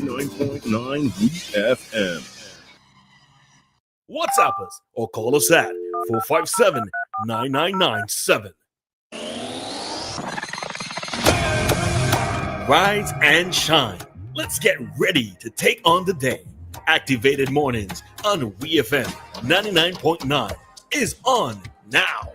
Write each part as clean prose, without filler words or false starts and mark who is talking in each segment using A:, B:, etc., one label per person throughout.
A: .9 WEFM. WhatsApp us or call us at 457-9997. Rise and shine. Let's get ready to take on the day. Activated Mornings on WEFM 99.9 is on now.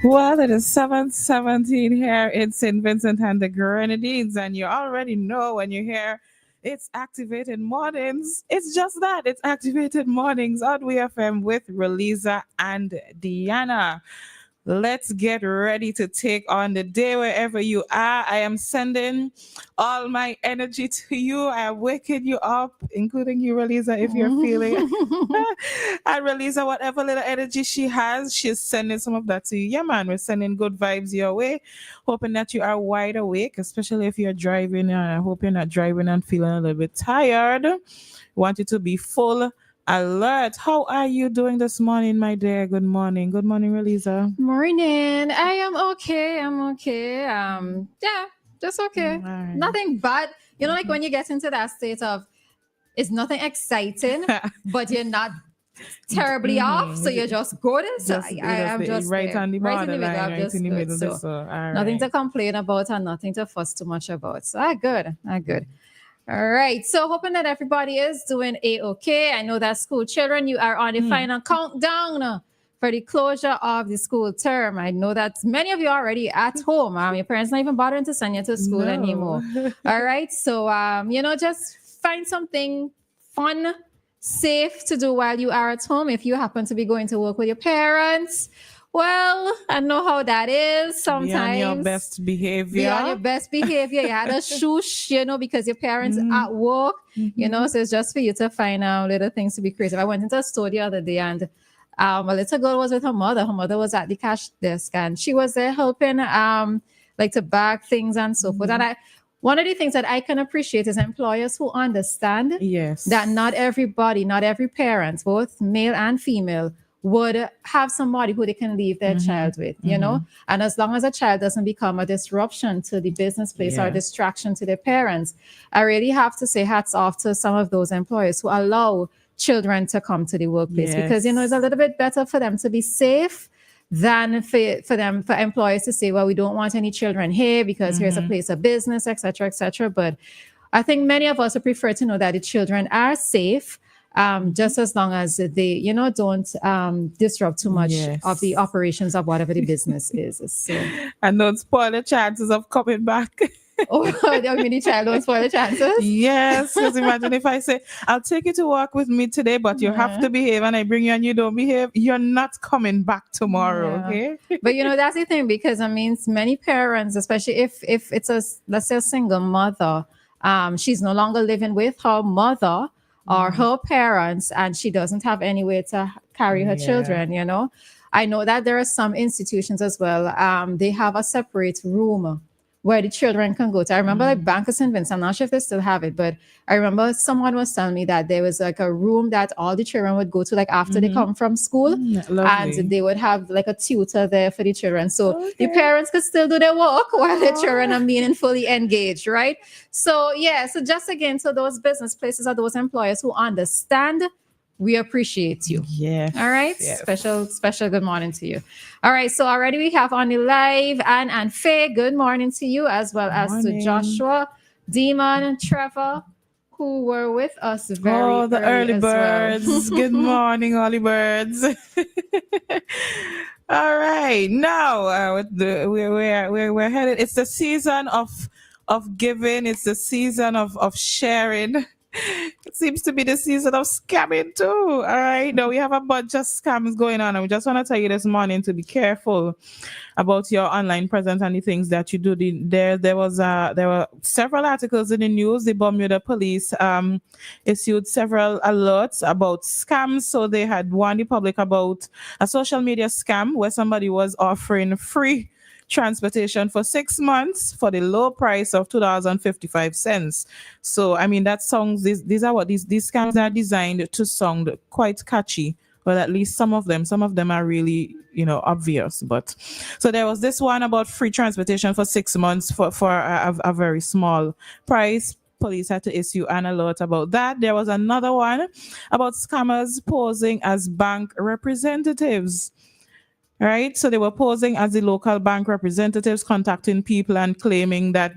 B: Well, it is 7:17 here in St. Vincent and the Grenadines, and you already know when you hear it's Activated Mornings. It's just that. It's Activated Mornings on WEFM with Roleza and Dianna. Let's get ready to take on the day wherever you are. I am sending all my energy to you. I am waking you up, including you, Roleza, if you're feeling it. And Roleza, whatever little energy she has, she's sending some of that to you. Yeah, man, we're sending good vibes your way. Hoping that you are wide awake, especially if you're driving. I hope you're not driving and feeling a little bit tired. Want you to be full alert. How are you doing this morning, my dear? Good morning. Good morning, Roleza.
C: Morning. I am okay. I'm okay. Yeah, just okay.
B: Right.
C: Nothing bad. You know, like when you get into that state of it's nothing exciting, but you're not terribly off, so you're just good. So I'm just
B: right on the borderline,
C: right in the middle.
B: So,
C: nothing to complain about and nothing to fuss too much about. So good. All right. So hoping that everybody is doing A-okay. I know that school children, you are on the final countdown for the closure of the school term. I know that many of you are already at home. Your parents not even bothering to send you to school anymore. All right. So, just find something fun, safe to do while you are at home. If you happen to be going to work with your parents, well, I know how that is sometimes.
B: Be on your best behavior.
C: Be on your best behavior. You had a shush, because your parents at work, so it's just for you to find out little things to be creative. I went into a store the other day and a little girl was with her mother. Her mother was at the cash desk and she was there helping to bag things and so forth. And one of the things that I can appreciate is employers who understand that not every parent, both male and female, would have somebody who they can leave their child with, and as long as a child doesn't become a disruption to the business place or a distraction to their parents, I really have to say hats off to some of those employers who allow children to come to the workplace because, it's a little bit better for them to be safe than for employers to say, well, we don't want any children here because here's a place of business, etc., etc. But I think many of us would prefer to know that the children are safe. Just as long as they, don't disrupt too much of the operations of whatever the business is. So.
B: And don't spoil the chances of coming back.
C: Oh, I mean, the child don't spoil the chances?
B: Yes, because imagine if I say, I'll take you to work with me today, but you have to behave, and I bring you and you don't behave, you're not coming back tomorrow, okay?
C: But, that's the thing, because, many parents, especially if it's let's say a single mother, she's no longer living with her mother, or her parents, and she doesn't have any way to carry her children, I know that there are some institutions as well. They have a separate room where the children can go to. I remember Bank of St. Vincent, I'm not sure if they still have it, but I remember someone was telling me that there was a room that all the children would go to after they come from school, and they would have a tutor there for the children. So the parents could still do their work while the children are meaningfully engaged, right? So so just again, so those business places or those employers who understand, we appreciate you.
B: Yeah.
C: All right. Yes. Special good morning to you. All right. So already we have on the live and Faye, good morning to you, as well as to Joshua, Demon, Trevor, who were with us very
B: the early
C: as
B: birds.
C: well.
B: Good morning, early birds. All right, now we're headed. It's the season of giving. It's the season of sharing. It seems to be the season of scamming too. All right, now we have a bunch of scams going on, and we just want to tell you this morning to be careful about your online presence and the things that you do. There were several articles in the news. The Bermuda police issued several alerts about scams. So they had warned the public about a social media scam where somebody was offering free transportation for 6 months for the low price of $2.55. So I mean that songs these are what these scams are designed to sound quite catchy. Well, at least some of them are really, obvious. But so there was this one about free transportation for 6 months for a very small price. Police had to issue an alert about that. There was another one about scammers posing as bank representatives. Right? So they were posing as the local bank representatives, contacting people and claiming that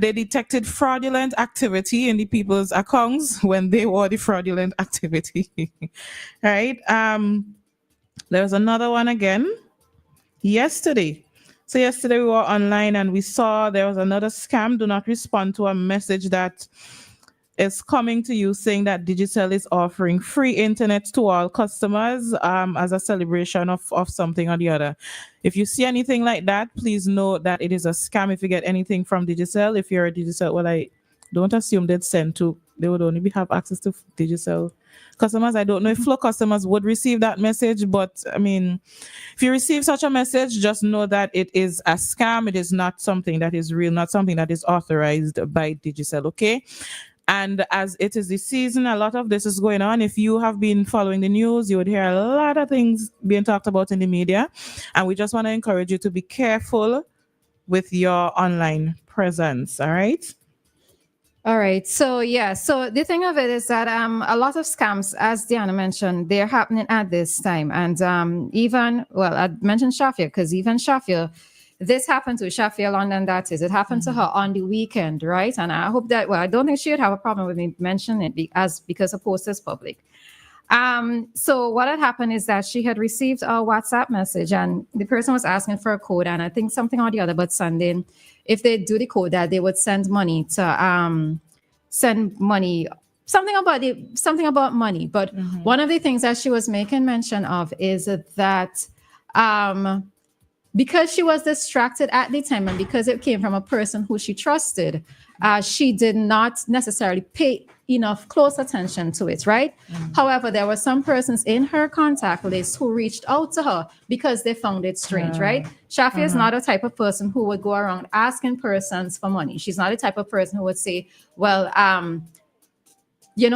B: they detected fraudulent activity in the people's accounts when they were the fraudulent activity. Right? There was another one again yesterday. So yesterday we were online and we saw there was another scam. Do not respond to a message that is coming to you saying that Digicel is offering free internet to all customers as a celebration of something or the other. If you see anything like that, please know that it is a scam. If you get anything from Digicel, if you're a Digicel, well, I don't assume they would only have access to Digicel customers. I don't know if Flow customers would receive that message, but I mean, if you receive such a message, just know that it is a scam. It is not something that is real, not something that is authorized by Digicel, okay? And as it is the season, a lot of this is going on. If you have been following the news, you would hear a lot of things being talked about in the media. And we just want to encourage you to be careful with your online presence. All right?
C: All right. So the thing of it is that a lot of scams, as Dianna mentioned, they're happening at this time. And I mentioned Shafia because even Shafia, this happened to Shafia London, that is. It happened to her on the weekend, right? And I hope that, I don't think she would have a problem with me mentioning it because the post is public. So what had happened is that she had received a WhatsApp message and the person was asking for a code, and I think something or the other, but sending, if they do the code, that they would send money to something about money. But one of the things that she was making mention of is that because she was distracted at the time and because it came from a person who she trusted, she did not necessarily pay enough close attention to it, right? However, there were some persons in her contact list who reached out to her because they found it strange, right? Shafia is not a type of person who would go around asking persons for money. She's not a type of person who would say, well,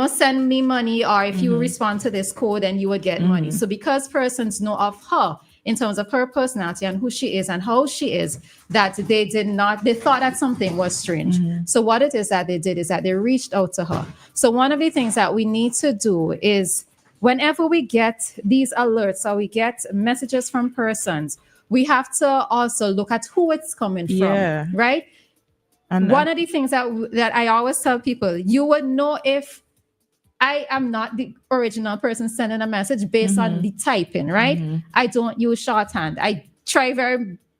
C: send me money, or if you respond to this code, then you would get money. So because persons know of her in terms of her personality and who she is and how she is, that they thought that something was strange. So what it is that they did is that they reached out to her. So one of the things that we need to do is whenever we get these alerts or we get messages from persons, we have to also look at who it's coming from, right? And one of the things that I always tell people, you would know if I am not the original person sending a message based on the typing, right? I don't use shorthand. I try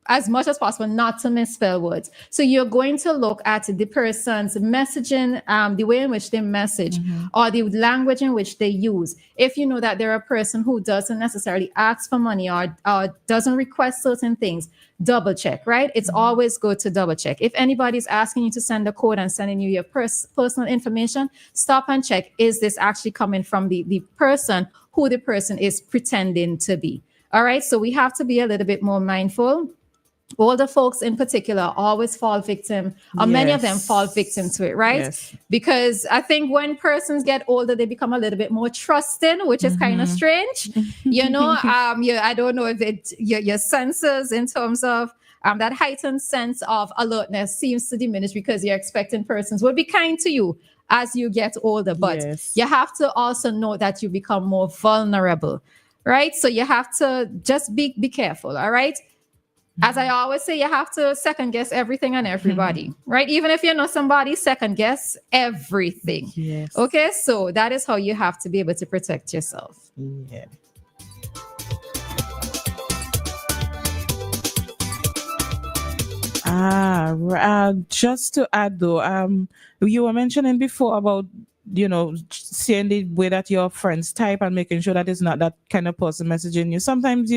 C: as much as possible not to misspell words. So you're going to look at the person's messaging, the way in which they message, or the language in which they use. If you know that they're a person who doesn't necessarily ask for money or doesn't request certain things, double check, right? It's always good to double check. If anybody's asking you to send a code and sending you your personal information, stop and check, is this actually coming from the person who the person is pretending to be? All right, so we have to be a little bit more mindful. Older folks in particular always fall victim, or many of them fall victim to it, right? Because I think when persons get older, they become a little bit more trusting, which is kind of strange. I don't know if your senses in terms of that heightened sense of alertness seems to diminish because you're expecting persons will be kind to you as you get older. But you have to also know that you become more vulnerable, right? So you have to just be careful, all right? As I always say, you have to second guess everything and everybody, right? Even if you know somebody, second guess everything.
B: Yes.
C: Okay, so that is how you have to be able to protect yourself.
B: Yeah. Just to add though, you were mentioning before about seeing the way that your friends type and making sure that it's not that kind of person messaging you. Sometimes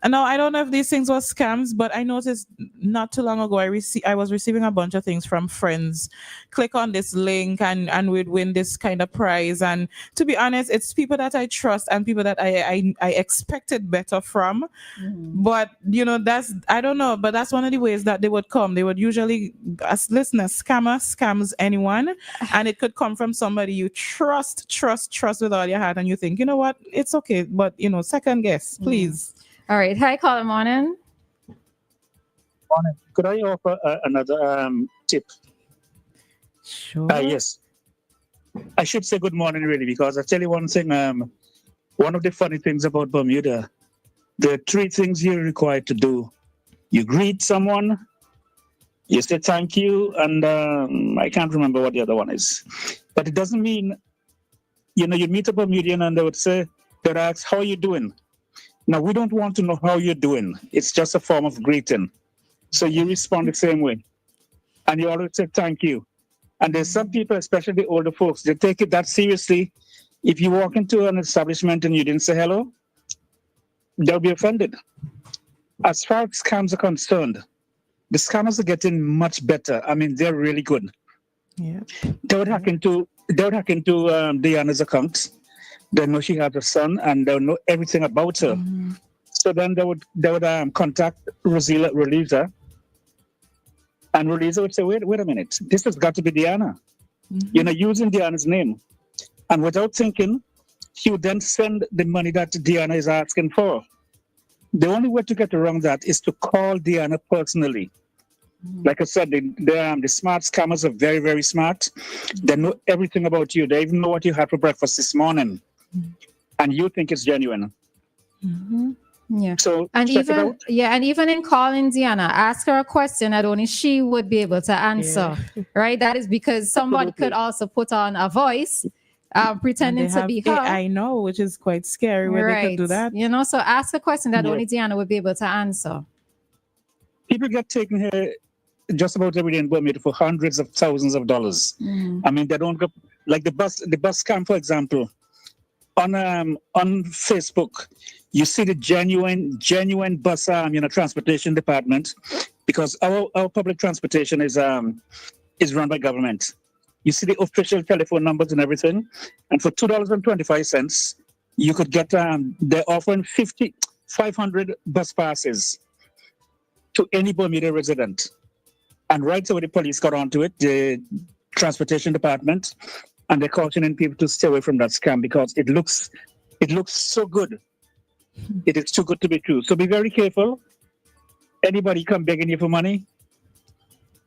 B: and now I don't know if these things were scams, but I noticed not too long ago I was receiving a bunch of things from friends. Click on this link and we'd win this kind of prize. And to be honest, it's people that I trust and people that I expected better from. But I don't know, but that's one of the ways that they would come. They would usually, as listeners, scams anyone, and it could come from somebody you trust with all your heart, and you think, you know what, it's okay, but second guess, please.
C: All right. Hi, caller. Morning.
D: Morning. Could I offer another tip?
B: Sure.
D: Yes. I should say good morning, really, because I tell you one thing. One of the funny things about Bermuda, there are 3 things you're required to do. You greet someone, you say thank you, and I can't remember what the other one is. But it doesn't mean, you meet a Bermudian and they'd ask, how are you doing? Now, we don't want to know how you're doing. It's just a form of greeting. So you respond the same way. And you always say thank you. And there's some people, especially the older folks, they take it that seriously. If you walk into an establishment and you didn't say hello, they'll be offended. As far as scams are concerned, the scammers are getting much better. I mean, they're really good.
B: Yeah.
D: They would hack into Dianna's account. They know she has a son, and they'll know everything about her. So then they would contact Roleza, and Roleza would say, wait a minute, this has got to be Dianna. Using Dianna's name. And without thinking, he would then send the money that Dianna is asking for. The only way to get around that is to call Dianna personally. Like I said, the smart scammers are very, very smart. They know everything about you. They even know what you had for breakfast this morning. And you think it's genuine.
C: Yeah.
D: So
C: and
D: check it out.
C: even in calling Dianna, ask her a question that only she would be able to answer. Right? That is because somebody could also put on a voice pretending to be her.
B: I know, which is quite scary where they could do that.
C: So ask a question that only Dianna would be able to answer.
D: People get taken here just about every day in Bermuda for hundreds of thousands of dollars. I mean, they don't go, like the bus scam, for example. On Facebook, you see the genuine bus transportation department, because our public transportation is run by government. You see the official telephone numbers and everything, and for $2.25, you could get they're offering 500 bus passes to any Bermuda resident. And right away the police got onto it, the transportation department, and they're cautioning people to stay away from that scam because it looks so good. It is too good to be true. So be very careful. Anybody come begging you for money,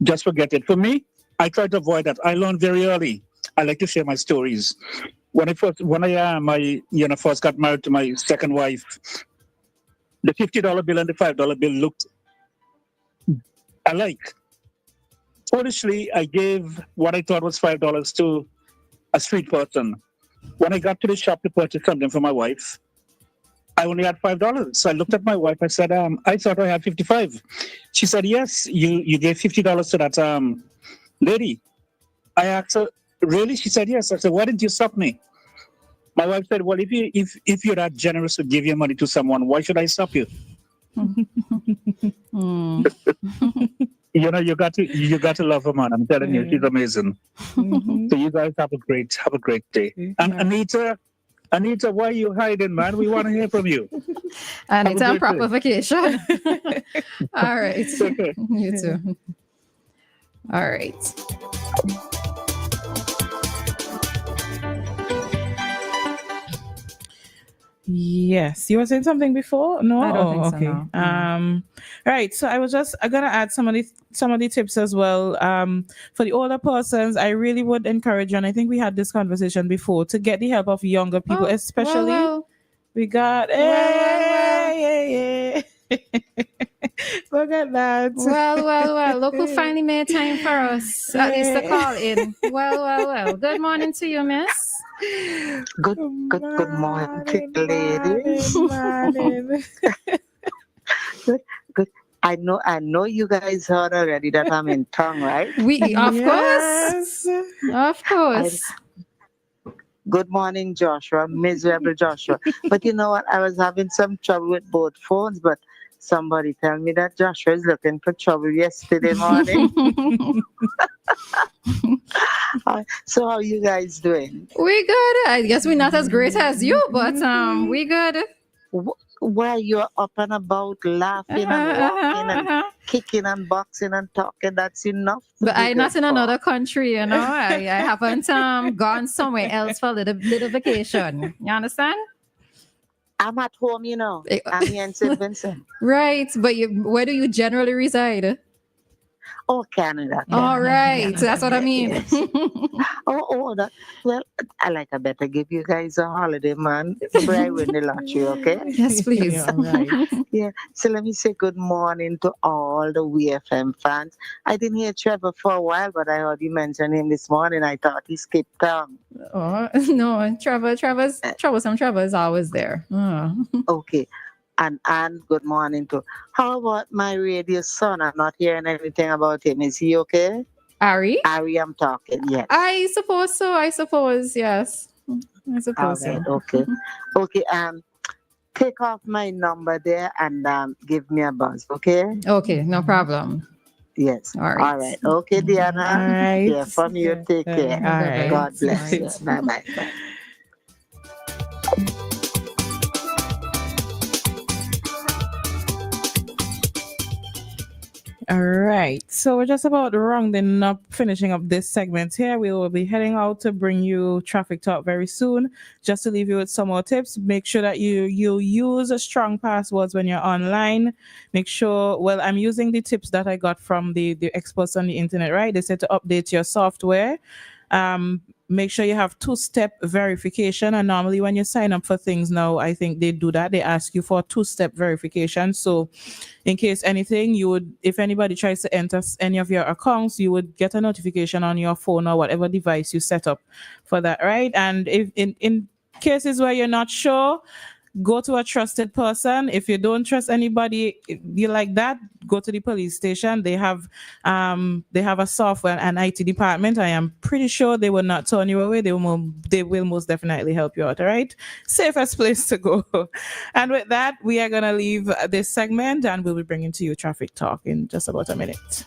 D: just forget it. For me, I try to avoid that. I learned very early. I like to share my stories. When I first got married to my second wife, the $50 bill and the $5 bill looked alike. Foolishly, I gave what I thought was $5 to a street person. When I got to the shop to purchase something for my wife, I only had $5. So I looked at my wife. I said, I thought I had 55. She said, yes, you gave $50 to that lady. I asked her, really? She said, yes. I said, why didn't you stop me? My wife said, well, if you're that generous to give your money to someone, why should I stop you? You got to love her, man. I'm telling you, she's amazing. So you guys have a great day. And Anita, why are you hiding, man? We want to hear from you.
C: Anita on proper vacation. All right.
D: Okay.
C: You too. All right.
B: Yes, you were saying something before? No,
C: I don't think
B: okay.
C: So, no.
B: Right. So I'm gonna add some of the tips as well. For the older persons, I really would encourage you, and I think we had this conversation before, to get the help of younger people, especially.
C: Well.
B: We got Look at that.
C: Well. Look who finally made time for us. At least to call in. Well. Good morning to you, miss.
E: Good morning, ladies.
B: Morning.
E: Good. I know you guys heard already that I'm in tongue, right?
C: Of
B: Yes.
C: course.
E: Good morning, Joshua, miserable Joshua. But you know what? I was having some trouble with both phones, but somebody tell me that Joshua is looking for trouble yesterday morning. So how you guys doing?
C: We good. I guess we're not as great as you, but we good.
E: Where you're up and about, laughing and walking and kicking and boxing and talking, that's enough.
C: But I'm not in another country, you know. I haven't gone somewhere else for a little vacation. You understand?
E: I'm at home, you know. I'm here in St. Vincent.
C: Right, but where do you generally reside?
E: Oh, Canada.
C: All right,
E: Canada.
C: that's what I mean.
E: Yes. That. Well, I better give you guys a holiday, man. Before I win the lottery, okay?
C: Yes, please.
B: Yeah, right.
E: Yeah. So let me say good morning to all the WEFM fans. I didn't hear Trevor for a while, but I heard you mention him this morning. I thought he skipped town.
C: Oh no, Trevor is always there. Oh.
E: Okay. And good morning to. How about my radio son? I'm not hearing anything about him. Is he okay?
C: Ari,
E: I'm talking. Yes.
C: I suppose so. Yes. I suppose
E: All right.
C: so.
E: Okay. Take off my number there and give me a buzz. Okay.
C: Okay, no problem.
E: Yes.
C: All right.
E: All right. Okay, Dianna.
B: All right.
E: Yeah, from you. Take care.
B: All right.
E: God bless you.
B: All right.
E: Bye.
B: All right. So we're just about rounding up, finishing up this segment here. We will be heading out to bring you traffic talk very soon. Just to leave you with some more tips, make sure that you use strong passwords when you're online. Make sure, I'm using the tips that I got from the experts on the internet, right? They said to update your software. Make sure you have two-step verification. And normally when you sign up for things now, I think they do that. They ask you for a two-step verification. So in case anything, if anybody tries to enter any of your accounts, you would get a notification on your phone or whatever device you set up for that, right? And if in cases where you're not sure, go to a trusted person. If you don't trust anybody you like that, go to the police station. They have a software and IT department. I am pretty sure they will not turn you away. They will most definitely help you out. All right, safest place to go. And with that, we are gonna leave this segment and we'll be bringing to you traffic talk in just about a minute.